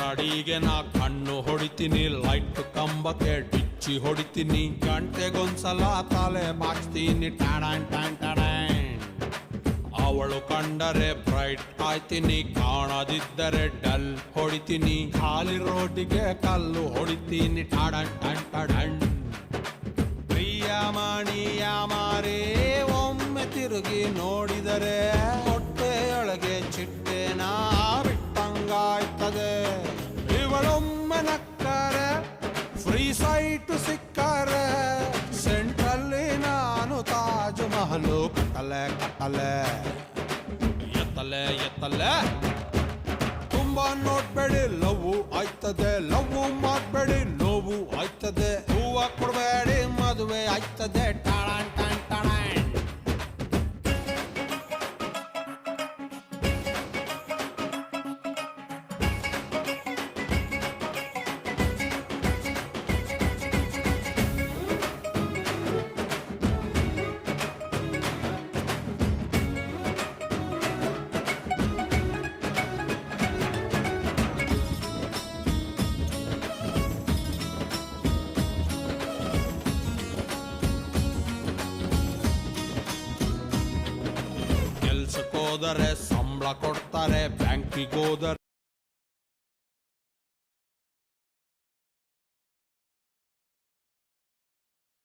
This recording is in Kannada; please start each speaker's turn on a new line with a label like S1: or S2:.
S1: ಕನ್ನಡಿಗೆ ನಾ ಕಣ್ಣು ಹೊಡಿತೀನಿ, ಲೈಟ್ ಕಂಬಕ್ಕೆ ಡಿಚ್ಚಿ ಹೊಡಿತೀನಿ, ಗಂಟೆಗೊಂದ್ಸಲ ತಲೆ ಬಾಚ್ತೀನಿ ಟಾಡಾನ್ ಟಾನ್ ಟಾಡಾನ್. ಅವಳು ಕಂಡರೆ ಬ್ರೈಟ್ ಆಯ್ತೀನಿ, ಕಾಣದಿದ್ದರೆ ಡಲ್ ಹೊಡಿತೀನಿ, ಖಾಲಿ ರೋಟಿಗೆ ಕಲ್ಲು ಹೊಡಿತೀನಿ ಟಾಡಾನ್ ಟಾನ್ ಟಾಡಾನ್. ಪ್ರಿಯಮಣಿಯ ಮಾರೇ ಒಮ್ಮೆ ತಿರುಗಿ ನೋಡಿದರೆ ಹೊಟ್ಟೆಯೊಳಗೆ ಚಿಟ್ಟೆನ ಬಿಟ್ಟಂಗಾಯ್ತದೆ. ಇವಳೊಮ್ಮೆ ನಕ್ಕರೆ ಫ್ರೀ ಸೈಟ್ ಸಿಕ್ಕರೆ ಸೆಂಟ್ರಲ್ಲಿ ನಾನು ತಾಜ್ ಮಹಲು ಕಟ್ಟಲೆ ಕಟ್ಟಲೆ. ಎತ್ತಲೆ ಎತ್ತಲೆ ತುಂಬಾ ನೋಡ್ಬೇಡಿ ಲವ್ ಆಯ್ತದೆ, ಲವ್ ಮಾಡ್ಬೇಡಿ ನೋವು ಆಯ್ತದೆ, ಹೂವ ಕೊಡ್ಬೇಡಿ ಮದುವೆ ಆಯ್ತದೆ ಟಾಳಾನ್ ಟಾನ್ ಟಾಳಾನ್. ಕೆಲ್ಸಕ್ಕೋದರೆ ಸಂಬಳ ಕೊಡ್ತಾರೆ, ಬ್ಯಾಂಕಿಗೋದರೆ